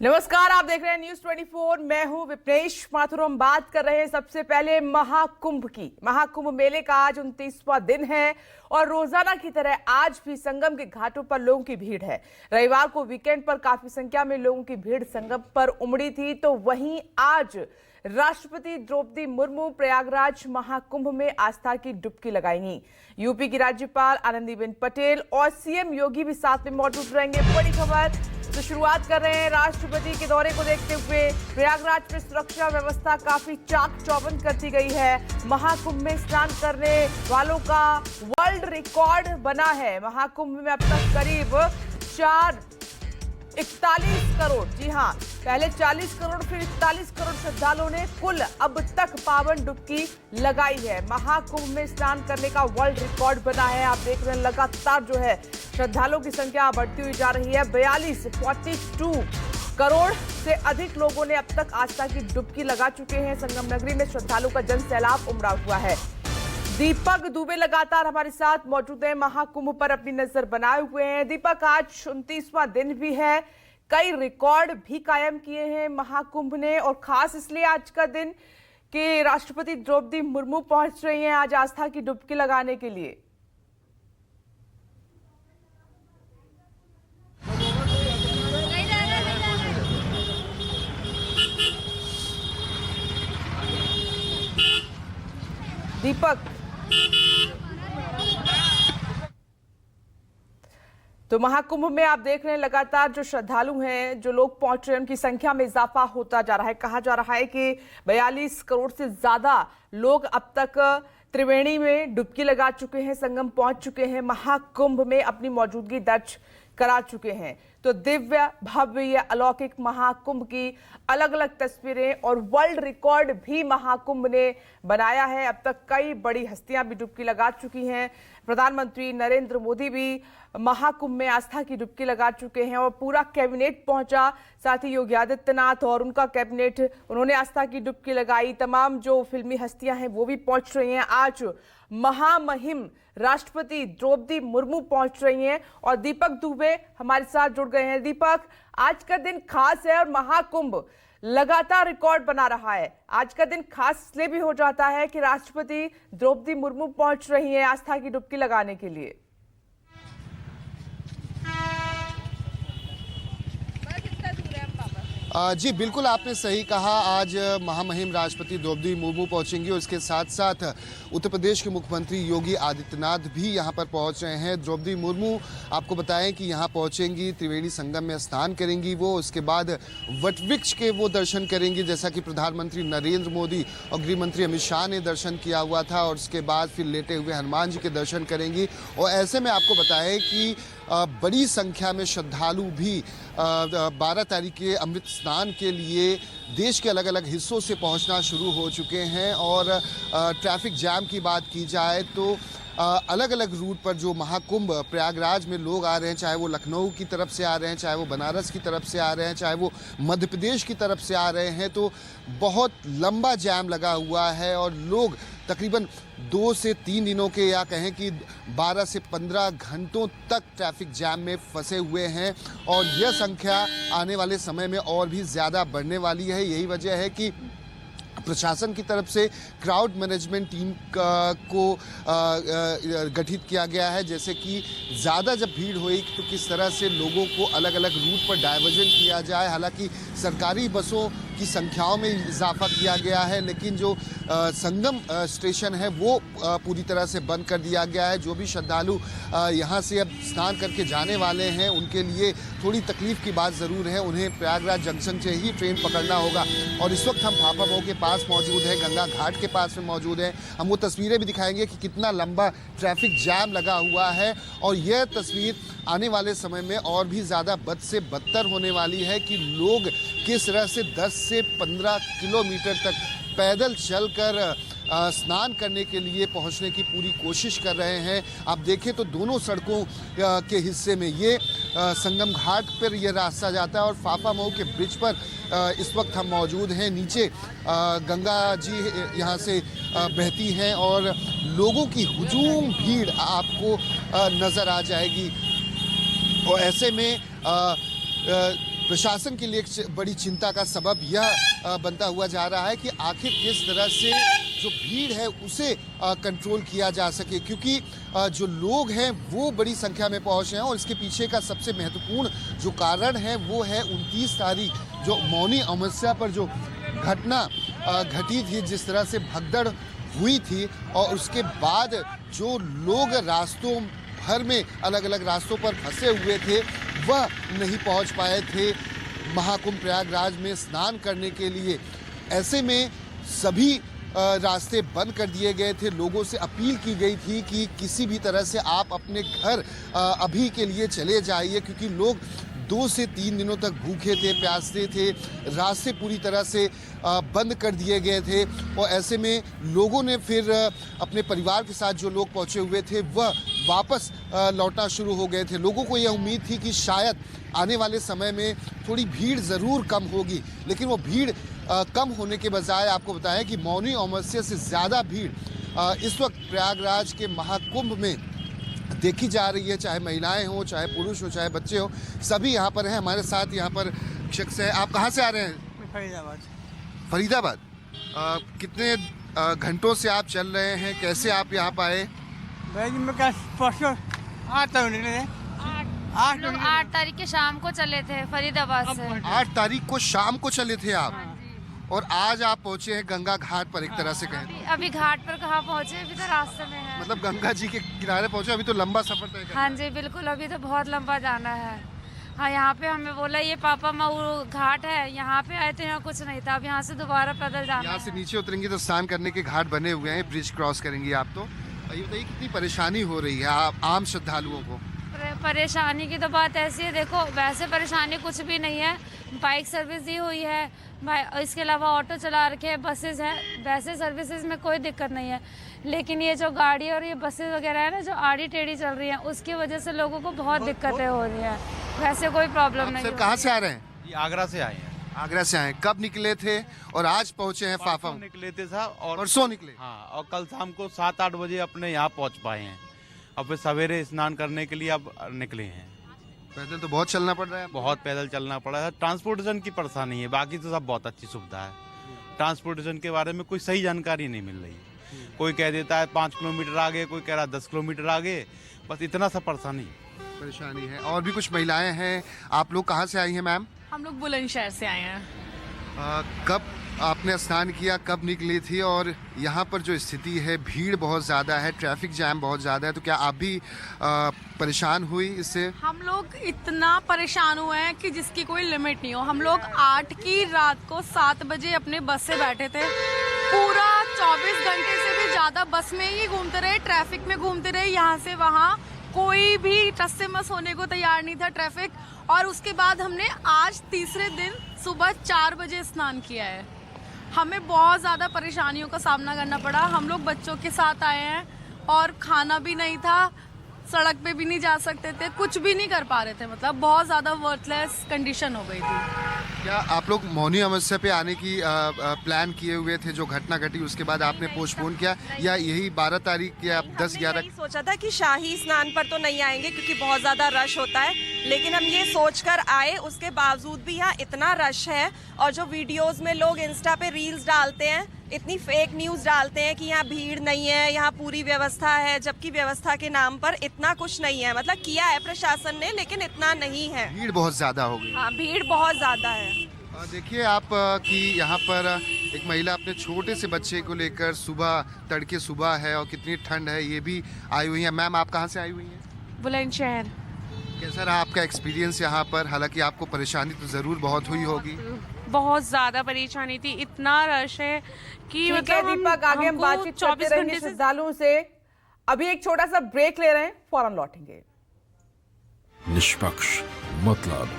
नमस्कार, आप देख रहे हैं न्यूज 24। मैं हूं विपनेश माथुर। हम बात कर रहे हैं सबसे पहले महाकुंभ की। महाकुंभ मेले का आज 29वां दिन है और रोजाना की तरह आज भी संगम के घाटों पर लोगों की भीड़ है। रविवार को वीकेंड पर काफी संख्या में लोगों की भीड़ संगम पर उमड़ी थी, तो वहीं आज राष्ट्रपति द्रौपदी मुर्मू प्रयागराज महाकुंभ में आस्था की डुबकी लगाएंगी। यूपी की राज्यपाल आनंदीबेन पटेल और सीएम योगी भी साथ में मौजूद रहेंगे। बड़ी खबर तो शुरुआत कर रहे हैं राष्ट्रपति के दौरे को देखते हुए। प्रयागराज में सुरक्षा व्यवस्था काफी चाक चौबंद कर दी गई है। महाकुंभ में स्नान करने वालों का वर्ल्ड रिकॉर्ड बना है। महाकुंभ में अब तक करीब 41 करोड़, जी हां, पहले 40 करोड़ फिर 41 करोड़ श्रद्धालुओं ने कुल अब तक पावन डुबकी लगाई है। महाकुंभ में स्नान करने का वर्ल्ड रिकॉर्ड बना है। आप देख रहे हैं लगातार जो है श्रद्धालुओं की संख्या बढ़ती हुई जा रही है। 42 करोड़ से अधिक लोगों ने अब तक आस्था की डुबकी लगा चुके हैं। संगम नगरी में श्रद्धालुओं का जन सैलाब उमड़ा हुआ है। दीपक दुबे लगातार हमारे साथ मौजूद हैं, महाकुंभ पर अपनी नजर बनाए हुए हैं। दीपक, आज 29वां दिन भी है, कई रिकॉर्ड भी कायम किए हैं महाकुंभ ने, और खास इसलिए आज का दिन कि राष्ट्रपति द्रौपदी मुर्मू पहुंच रही हैं आज आस्था की डुबकी लगाने के लिए। दीपक, तो महाकुंभ में आप देख रहे हैं लगातार जो श्रद्धालु हैं, जो लोग पहुंच रहे हैं, उनकी संख्या में इजाफा होता जा रहा है। कहा जा रहा है कि 42 करोड़ से ज्यादा लोग अब तक त्रिवेणी में डुबकी लगा चुके हैं, संगम पहुंच चुके हैं, महाकुंभ में अपनी मौजूदगी दर्ज करा चुके हैं। तो दिव्य भव्य अलौकिक महाकुंभ की अलग अलग तस्वीरें और वर्ल्ड रिकॉर्ड भी महाकुंभ ने बनाया है। अब तक कई बड़ी हस्तियां भी डुबकी लगा चुकी हैं। प्रधानमंत्री नरेंद्र मोदी भी महाकुंभ में आस्था की डुबकी लगा चुके हैं और पूरा कैबिनेट पहुंचा, साथ ही योगी आदित्यनाथ और उनका कैबिनेट, उन्होंने आस्था की डुबकी लगाई। तमाम जो फिल्मी हस्तियां हैं वो भी पहुंच रही हैं। आज महामहिम राष्ट्रपति द्रौपदी मुर्मू पहुंच रही हैं और दीपक दुबे हमारे साथ जुड़ गए हैं। दीपक, आज का दिन खास है और महाकुंभ लगातार रिकॉर्ड बना रहा है। आज का दिन खास इसलिए भी हो जाता है कि राष्ट्रपति द्रौपदी मुर्मू पहुंच रही हैं आस्था की डुबकी लगाने के लिए। जी बिल्कुल, आपने सही कहा। आज महामहिम राष्ट्रपति द्रौपदी मुर्मू पहुंचेंगी और इसके साथ साथ उत्तर प्रदेश के मुख्यमंत्री योगी आदित्यनाथ भी यहां पर पहुंच रहे हैं। द्रौपदी मुर्मू, आपको बताएं कि यहां पहुंचेंगी, त्रिवेणी संगम में स्नान करेंगी वो, उसके बाद वटवृक्ष के वो दर्शन करेंगी जैसा कि प्रधानमंत्री नरेंद्र मोदी और गृह मंत्री अमित शाह ने दर्शन किया हुआ था, और उसके बाद फिर लेटे हुए हनुमान जी के दर्शन करेंगी। और ऐसे में आपको बताएं कि बड़ी संख्या में श्रद्धालु भी 12 तारीख के अमृत स्नान के लिए देश के अलग अलग हिस्सों से पहुंचना शुरू हो चुके हैं। और ट्रैफिक जाम की बात की जाए तो अलग अलग रूट पर जो महाकुंभ प्रयागराज में लोग आ रहे हैं, चाहे वो लखनऊ की तरफ से आ रहे हैं, चाहे वो बनारस की तरफ से आ रहे हैं, चाहे वो मध्य प्रदेश की तरफ से आ रहे हैं, तो बहुत लंबा जाम लगा हुआ है और लोग तकरीबन 2 से 3 दिनों के, या कहें कि 12 से 15 घंटों तक ट्रैफिक जैम में फंसे हुए हैं। और यह संख्या आने वाले समय में और भी ज़्यादा बढ़ने वाली है। यही वजह है कि प्रशासन की तरफ से क्राउड मैनेजमेंट टीम को गठित किया गया है, जैसे कि ज़्यादा जब भीड़ हुई तो किस तरह से लोगों को अलग अलग रूट पर डाइवर्जन किया जाए। हालांकि सरकारी बसों की संख्याओं में इजाफा किया गया है, लेकिन जो संगम स्टेशन है वो पूरी तरह से बंद कर दिया गया है। जो भी श्रद्धालु यहाँ से अब स्नान करके जाने वाले हैं उनके लिए थोड़ी तकलीफ की बात ज़रूर है, उन्हें प्रयागराज जंक्शन से ही ट्रेन पकड़ना होगा। और इस वक्त हम फाफा के पास मौजूद हैं, गंगा घाट के पास में मौजूद हैं। हम वो तस्वीरें भी दिखाएंगे कि कितना लंबा ट्रैफिक जाम लगा हुआ है, और यह तस्वीर आने वाले समय में और भी ज़्यादा बद से बदतर होने वाली है कि लोग किस तरह से 10 से 15 किलोमीटर तक पैदल चलकर स्नान करने के लिए पहुंचने की पूरी कोशिश कर रहे हैं। आप देखें तो दोनों सड़कों के हिस्से में ये संगम घाट पर यह रास्ता जाता है और फाफा मऊ के ब्रिज पर इस वक्त हम मौजूद हैं। नीचे गंगा जी यहाँ से बहती हैं और लोगों की हुजूम भीड़ आपको नज़र आ जाएगी। और ऐसे में प्रशासन के लिए एक बड़ी चिंता का सबब यह बनता हुआ जा रहा है कि आखिर किस तरह से जो भीड़ है उसे कंट्रोल किया जा सके, क्योंकि जो लोग हैं वो बड़ी संख्या में पहुंचे हैं और इसके पीछे का सबसे महत्वपूर्ण जो कारण है वो है 29 तारीख जो मौनी अमावस्या पर जो घटना घटी थी, जिस तरह से भगदड़ हुई थी और उसके बाद जो लोग रास्तों भर में अलग अलग रास्तों पर फंसे हुए थे वह नहीं पहुंच पाए थे महाकुंभ प्रयागराज में स्नान करने के लिए। ऐसे में सभी रास्ते बंद कर दिए गए थे। लोगों से अपील की गई थी कि किसी भी तरह से आप अपने घर अभी के लिए चले जाइए, क्योंकि लोग 2 से 3 दिनों तक भूखे थे, प्यासे थे, रास्ते पूरी तरह से बंद कर दिए गए थे और ऐसे में लोगों ने फिर अपने परिवार के साथ जो लोग पहुंचे हुए थे वह वापस लौटना शुरू हो गए थे। लोगों को यह उम्मीद थी कि शायद आने वाले समय में थोड़ी भीड़ ज़रूर कम होगी, लेकिन वो भीड़ कम होने के बजाय आपको बताएं कि मौनी अमावस्या से ज़्यादा भीड़ इस वक्त प्रयागराज के महाकुंभ में देखी जा रही है। चाहे महिलाएं हों, चाहे पुरुष हो, चाहे बच्चे हों, सभी यहाँ पर हैं। हमारे साथ यहाँ पर शख्स है। आप कहाँ से आ रहे हैं? फरीदाबाद। फरीदाबाद। कितने घंटों से आप चल रहे हैं? कैसे आप यहाँ पर आए? भाई मैं क्या परसों 8 तारीख के शाम को चले थे फरीदाबाद से। 8 तारीख को शाम को चले थे आप और आज आप पहुँचे हैं गंगा घाट पर, एक तरह से कहें। अभी घाट पर कहाँ पहुँचे, अभी तो रास्ते में है। मतलब गंगा जी के किनारे पहुँचे, अभी तो लंबा सफर तय करना है। हाँ जी बिल्कुल, अभी तो बहुत लंबा जाना है। हाँ, यहाँ पे हमें बोला ये पापा मऊ घाट है, यहाँ पे आए थे, यहाँ कुछ नहीं था। अब यहाँ से दोबारा पैदल जाना यहाँ है। से नीचे उतरेंगे तो स्नान करने के घाट बने हुए हैं, ब्रिज क्रॉस करेंगी आप तो। ये बताइए कितनी परेशानी हो रही है आप आम श्रद्धालुओं को? परेशानी की तो बात ऐसी है, देखो वैसे परेशानी कुछ भी नहीं है। बाइक सर्विस दी हुई है, इसके अलावा ऑटो चला रखे हैं, बसेस हैं, वैसे सर्विसेज में कोई दिक्कत नहीं है। लेकिन ये जो गाड़ी और ये बसेस वगैरह है ना जो आड़ी टेढ़ी चल रही हैं, उसकी वजह से लोगों को बहुत दिक्कतें हो रही हैं। वैसे कोई प्रॉब्लम नहीं। सर कहाँ से आ रहे हैं? ये आगरा से आए हैं। आगरा से आए। कब निकले थे और आज पहुँचे हैं फाफा? निकले थे साहब और परसों निकले। हाँ, और कल शाम को 7-8 बजे अपने यहाँ पहुँच पाए हैं। अब फिर सवेरे स्नान करने के लिए अब निकले हैं। पैदल तो बहुत चलना पड़ रहा है। बहुत पैदल चलना पड़ा है। ट्रांसपोर्टेशन की परेशानी है, बाकी तो सब बहुत अच्छी सुविधा है। ट्रांसपोर्टेशन के बारे में कोई सही जानकारी नहीं मिल रही। कोई कह देता है 5 किलोमीटर आगे, कोई कह रहा है 10 किलोमीटर आगे, बस इतना सा परेशानी है। और भी कुछ महिलाएं हैं। आप लोग कहाँ से आई हैं मैम? हम लोग बुलंदशहर से आए हैं। कब आपने स्नान किया, कब निकली थी? और यहाँ पर जो स्थिति है, भीड़ बहुत ज़्यादा है, ट्रैफिक जैम बहुत ज़्यादा है, तो क्या आप भी परेशान हुई इससे? हम लोग इतना परेशान हुए हैं कि जिसकी कोई लिमिट नहीं हो। हम लोग 8 की रात को 7 बजे अपने बस से बैठे थे, पूरा 24 घंटे से भी ज़्यादा बस में ही घूमते रहे, ट्रैफिक में घूमते रहे, यहाँ से वहाँ। कोई भी टस से मस होने को तैयार नहीं था ट्रैफिक। और उसके बाद हमने आज तीसरे दिन सुबह 4 बजे स्नान किया है। हमें बहुत ज़्यादा परेशानियों का सामना करना पड़ा। हम लोग बच्चों के साथ आए हैं और खाना भी नहीं था, सड़क पे भी नहीं जा सकते थे, कुछ भी नहीं कर पा रहे थे। मतलब बहुत ज़्यादा वर्थलेस कंडीशन हो गई थी। क्या आप लोग मौनी अमावस्या पे आने की प्लान किए हुए थे? जो घटना घटी उसके बाद आपने पोस्टपोन किया, या यही 12 तारीख या 10-11? यही सोचा था कि शाही स्नान पर तो नहीं आएंगे क्योंकि बहुत ज़्यादा रश होता है, लेकिन हम ये सोचकर आए। उसके बावजूद भी यहाँ इतना रश है और जो वीडियोस में लोग इंस्टा पे रील्स डालते हैं, इतनी फेक न्यूज़ डालते हैं कि यहाँ भीड़ नहीं है, यहाँ पूरी व्यवस्था है, जबकि व्यवस्था के नाम पर इतना कुछ नहीं है। मतलब किया है प्रशासन ने, लेकिन इतना नहीं है। भीड़ बहुत ज़्यादा हो गई। हाँ, भीड़ बहुत ज़्यादा है। देखिए आप कि यहाँ पर एक महिला अपने छोटे से बच्चे को लेकर सुबह, तड़के सुबह है और कितनी ठंड है, ये भी आई हुई है। मैम आप कहाँ से आई हुई हैं? बुलंदशहर। कैसा रहा आपका एक्सपीरियंस यहाँ पर? हालांकि आपको परेशानी तो ज़रूर बहुत हुई होगी। बहुत ज्यादा परेशानी थी, इतना रश है कि मतलब दीपक आगे हम बातचीत करते रहेंगे श्रद्धालुओं से। अभी एक छोटा सा ब्रेक ले रहे हैं, फौरन लौटेंगे। निष्पक्ष मतलब